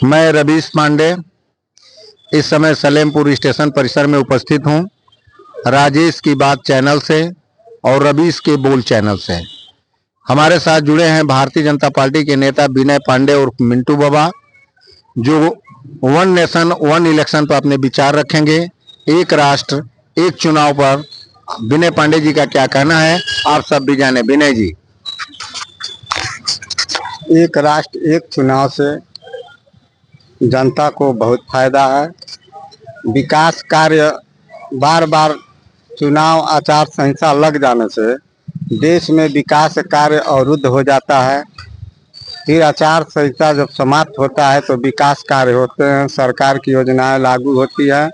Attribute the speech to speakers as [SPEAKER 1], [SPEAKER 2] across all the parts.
[SPEAKER 1] मैं रवीश पांडे इस समय सलेमपुर स्टेशन परिसर में उपस्थित हूं। राजेश की बात चैनल से और रवीश के बोल चैनल से हमारे साथ जुड़े हैं भारतीय जनता पार्टी के नेता विनय पांडे और मिंटू बाबा, जो वन नेशन वन इलेक्शन पर अपने विचार रखेंगे। एक राष्ट्र एक चुनाव पर विनय पांडे जी का क्या कहना है, आप सब भी जाने। विनय जी।
[SPEAKER 2] एक राष्ट्र एक चुनाव से जनता को बहुत फायदा है। विकास कार्य बार बार चुनाव आचार संहिता लग जाने से देश में विकास कार्य अवरुद्ध हो जाता है। फिर आचार संहिता जब समाप्त होता है तो विकास कार्य होते हैं, सरकार की योजनाएं लागू होती है,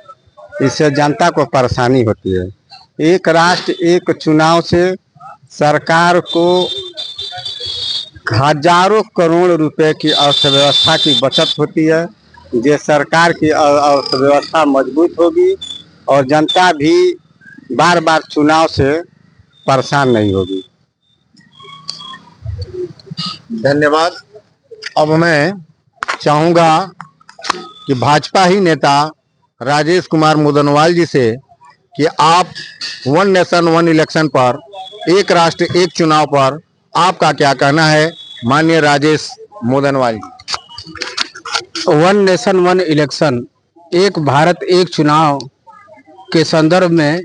[SPEAKER 2] इससे जनता को परेशानी होती है। एक राष्ट्र एक चुनाव से सरकार को हजारों करोड़ रुपए की अर्थव्यवस्था की बचत होती है। ये सरकार की अर्थव्यवस्था मजबूत होगी और जनता भी बार बार चुनाव से परेशान नहीं होगी।
[SPEAKER 1] धन्यवाद। अब मैं चाहूंगा कि भाजपा ही नेता राजेश कुमार मुदनवाल जी से कि आप वन नेशन वन इलेक्शन पर, एक राष्ट्र एक चुनाव पर आपका क्या कहना है, माननीय राजेश मुदनवाल जी।
[SPEAKER 3] वन नेशन वन इलेक्शन, एक भारत एक चुनाव के संदर्भ में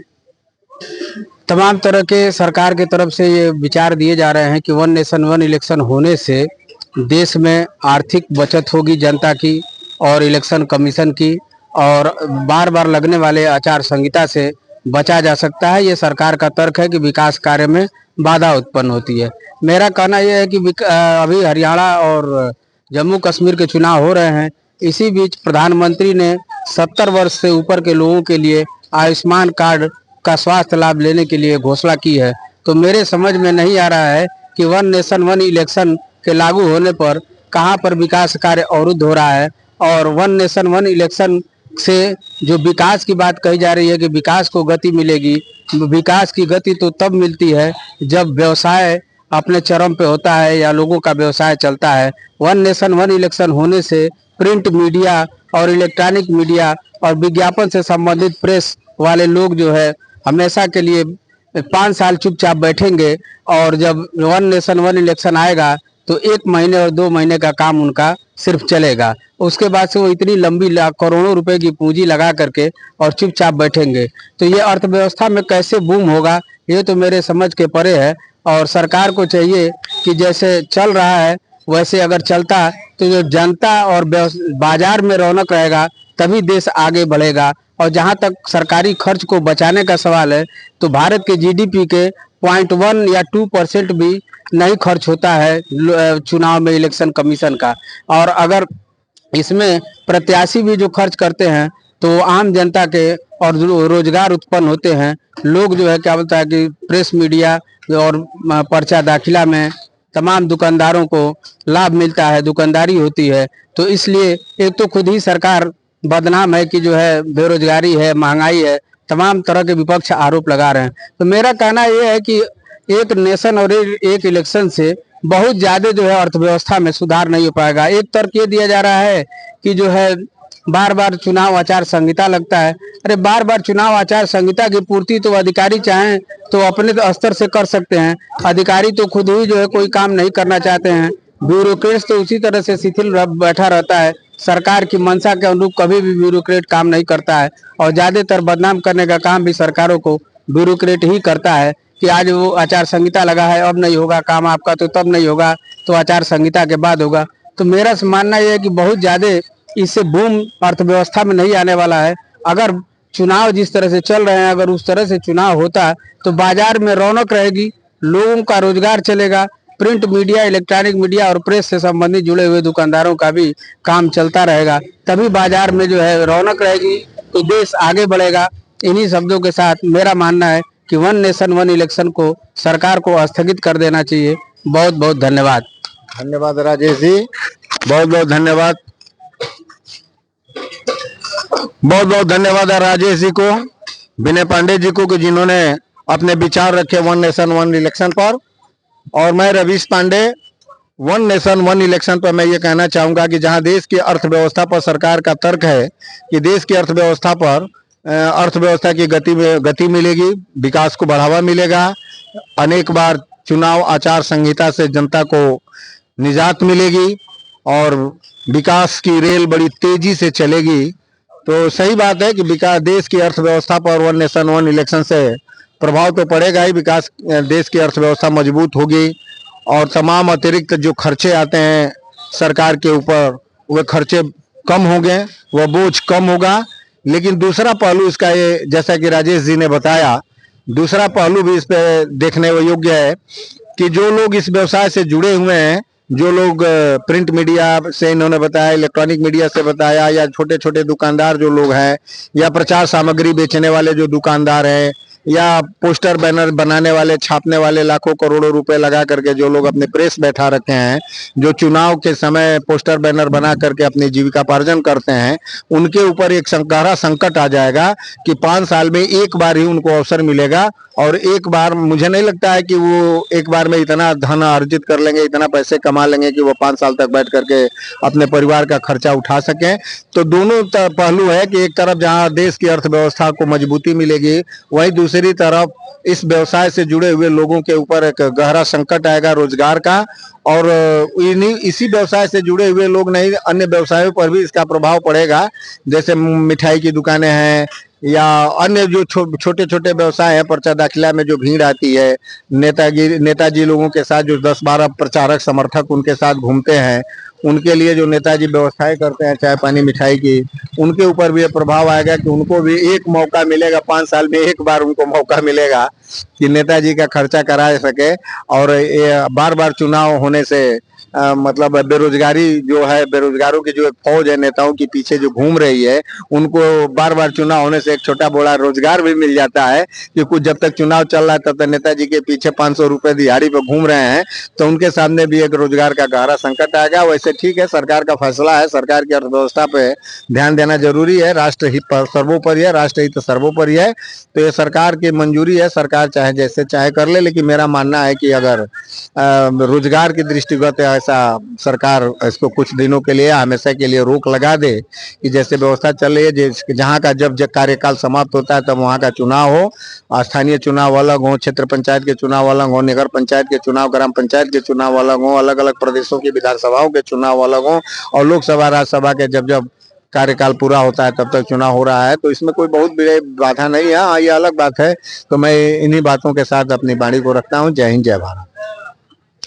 [SPEAKER 3] तमाम तरह के सरकार की तरफ से ये विचार दिए जा रहे हैं कि वन नेशन वन इलेक्शन होने से देश में आर्थिक बचत होगी जनता की और इलेक्शन कमीशन की, और बार बार लगने वाले आचार संहिता से बचा जा सकता है। ये सरकार का तर्क है कि विकास कार्य में बाधा उत्पन्न होती है। मेरा कहना यह है कि अभी हरियाणा और जम्मू कश्मीर के चुनाव हो रहे हैं। इसी बीच प्रधानमंत्री ने 70 वर्ष से ऊपर के लोगों के लिए आयुष्मान कार्ड का स्वास्थ्य लाभ लेने के लिए घोषणा की है। तो मेरे समझ में नहीं आ रहा है कि वन नेशन वन इलेक्शन के लागू होने पर कहां पर विकास कार्य अवरुद्ध हो रहा है, और वन नेशन वन इलेक्शन से जो विकास की बात कही जा रही है कि विकास को गति मिलेगी। विकास की गति तो तब मिलती है जब व्यवसाय अपने चरम पे होता है या लोगों का व्यवसाय चलता है। वन नेशन वन इलेक्शन होने से प्रिंट मीडिया और इलेक्ट्रॉनिक मीडिया और विज्ञापन से संबंधित प्रेस वाले लोग जो है हमेशा के लिए 5 साल चुपचाप बैठेंगे, और जब वन नेशन वन इलेक्शन आएगा तो 1 महीने और 2 महीने का काम उनका सिर्फ चलेगा। उसके बाद से वो इतनी लंबी करोड़ों रुपए की पूंजी लगा करके और चुपचाप बैठेंगे। तो ये अर्थव्यवस्था में कैसे बूम होगा, ये तो मेरे समझ के परे है। और सरकार को चाहिए कि जैसे चल रहा है वैसे अगर चलता तो जो जनता और बाजार में रौनक रहेगा तभी देश आगे बढ़ेगा। और जहां तक सरकारी खर्च को बचाने का सवाल है तो भारत के जीडीपी के 0.1 या 2% भी नहीं खर्च होता है चुनाव में इलेक्शन कमीशन का। और अगर इसमें प्रत्याशी भी जो खर्च करते हैं तो आम जनता के और रोजगार उत्पन्न होते हैं। लोग जो है क्या बोलता है कि प्रेस मीडिया और पर्चा दाखिला में तमाम दुकानदारों को लाभ मिलता है, दुकानदारी होती है। तो इसलिए एक तो खुद ही सरकार बदनाम है कि जो है बेरोजगारी है, महंगाई है, तमाम तरह के विपक्ष आरोप लगा रहे हैं। तो मेरा कहना यह है कि एक नेशन और एक इलेक्शन से बहुत ज्यादा जो है अर्थव्यवस्था में सुधार नहीं हो पाएगा। एक तर्क ये दिया जा रहा है कि जो है बार बार चुनाव आचार संहिता लगता है। अरे बार बार चुनाव आचार संहिता की पूर्ति तो अधिकारी चाहें तो अपने स्तर से कर सकते हैं। अधिकारी तो खुद ही जो है कोई काम नहीं करना चाहते हैं। ब्यूरोक्रेट तो उसी तरह से शिथिल बैठा रहता है। सरकार की मंशा के अनुरूप कभी भी ब्यूरोक्रेट काम नहीं करता है, और ज्यादातर बदनाम करने का काम भी सरकारों को ब्यूरोक्रेट ही करता है कि आज वो आचार संहिता लगा है, अब नहीं होगा काम आपका, तो तब नहीं होगा तो आचार संहिता के बाद होगा। तो मेरा मानना यह है कि बहुत ज्यादा इससे बूम अर्थव्यवस्था में नहीं आने वाला है। अगर चुनाव जिस तरह से चल रहे हैं, अगर उस तरह से चुनाव होता तो बाजार में रौनक रहेगी, लोगों का रोजगार चलेगा, प्रिंट मीडिया, इलेक्ट्रॉनिक मीडिया और प्रेस से संबंधित जुड़े हुए दुकानदारों का भी काम चलता रहेगा, तभी बाजार में जो है रौनक रहेगी तो देश आगे बढ़ेगा। इन्हीं शब्दों के साथ मेरा मानना है कि वन नेशन वन इलेक्शन को सरकार को स्थगित कर देना चाहिए। बहुत बहुत धन्यवाद।
[SPEAKER 1] धन्यवाद राजेश जी, बहुत बहुत धन्यवाद। बहुत बहुत धन्यवाद राजेश जी को, विनय पांडे जी को, कि जिन्होंने अपने विचार रखे वन नेशन वन इलेक्शन पर। और मैं Ravish Pandey one nation one election पर मैं ये कहना चाहूंगा कि जहां देश की अर्थव्यवस्था पर सरकार का तर्क है कि देश की अर्थव्यवस्था पर अर्थव्यवस्था की गति मिलेगी, विकास को बढ़ावा मिलेगा, अनेक बार चुनाव आचार संहिता से जनता को निजात मिलेगी और विकास की रेल बड़ी तेजी से चलेगी, तो सही बात है कि विकास देश की अर्थव्यवस्था पर वन नेशन वन इलेक्शन से प्रभाव तो पड़ेगा ही। विकास देश की अर्थव्यवस्था मजबूत होगी और तमाम अतिरिक्त जो खर्चे आते हैं सरकार के ऊपर वह खर्चे कम होंगे, वह बोझ कम होगा। लेकिन दूसरा पहलू इसका ये, जैसा कि राजेश जी ने बताया, दूसरा पहलू भी इस पे देखने योग्य है कि जो लोग इस व्यवसाय से जुड़े हुए हैं, जो लोग प्रिंट मीडिया से इन्होंने बताया, इलेक्ट्रॉनिक मीडिया से बताया, या छोटे छोटे दुकानदार जो लोग हैं, या प्रचार सामग्री बेचने वाले जो दुकानदार हैं, या पोस्टर बैनर बनाने वाले, छापने वाले, लाखों करोड़ों रुपए लगा करके जो लोग अपने प्रेस बैठा रखे हैं, जो चुनाव के समय पोस्टर बैनर बना करके अपनी जीविकापार्जन करते हैं, उनके ऊपर एक गहरा संकट आ जाएगा कि 5 साल में एक बार ही उनको अवसर मिलेगा और एक बार, मुझे नहीं लगता है कि वो एक बार में इतना धन अर्जित कर लेंगे, इतना पैसे कमा लेंगे कि वो 5 साल तक बैठ करके अपने परिवार का खर्चा उठा सकें। तो दोनों पहलू है कि एक तरफ जहां देश की अर्थव्यवस्था को मजबूती मिलेगी, वहीं दूसरी तरफ इस व्यवसाय से जुड़े हुए लोगों के ऊपर एक गहरा संकट आएगा रोजगार का, और इसी व्यवसाय से जुड़े हुए लोग नहीं, अन्य व्यवसायों पर भी इसका प्रभाव पड़ेगा। जैसे मिठाई की दुकानें हैं या अन्य जो छोटे छोटे व्यवसाय हैं, पर्चा दाखिला में जो भीड़ आती है, नेताजी लोगों के साथ जो 10-12 प्रचारक समर्थक उनके साथ घूमते हैं, उनके लिए जो नेताजी व्यवस्थाएं करते हैं चाय पानी मिठाई की, उनके ऊपर भी ये प्रभाव आएगा कि उनको भी एक मौका मिलेगा, 5 साल में एक बार उनको मौका मिलेगा कि नेताजी का खर्चा करा सके। और बार बार चुनाव होने से मतलब बेरोजगारी जो है, बेरोजगारों की जो एक फौज है नेताओं के पीछे जो घूम रही है, उनको बार बार चुनाव होने से एक छोटा बड़ा रोजगार भी मिल जाता है कि कुछ जब तक चुनाव चल रहा है तब तक नेताजी के पीछे 500 रुपए दिहाड़ी पे घूम रहे हैं, तो उनके सामने भी एक रोजगार का गहरा संकट आएगा। वैसे ठीक है, सरकार का फैसला है, सरकार की अर्थव्यवस्था पे ध्यान देना जरूरी है, राष्ट्र हित सर्वोपरि है, राष्ट्र हित सर्वोपरि है, तो ये सरकार की मंजूरी है, सरकार चाहे जैसे चाहे कर ले। लेकिन मेरा मानना है कि अगर रोजगार की दृष्टिगत ऐसा सरकार इसको कुछ दिनों के लिए, हमेशा के लिए रोक लगा दे कि जैसे व्यवस्था चल रही है, जहाँ का जब कार्यकाल समाप्त होता है तब वहाँ का चुनाव हो, स्थानीय चुनाव अलग हो, क्षेत्र पंचायत के चुनाव अलग हो, नगर पंचायत के चुनाव, ग्राम पंचायत के चुनाव अलग हो, अलग अलग प्रदेशों की विधानसभाओं के चुनाव अलग हो, और लोकसभा राज्यसभा के जब जब कार्यकाल पूरा होता है तब तक चुनाव हो रहा है, तो इसमें कोई बहुत बड़ी बाधा नहीं है। हाँ, ये अलग बात है। तो मैं इन्हीं बातों के साथ अपनी वाणी को रखता हूँ। जय हिंद, जय भारत।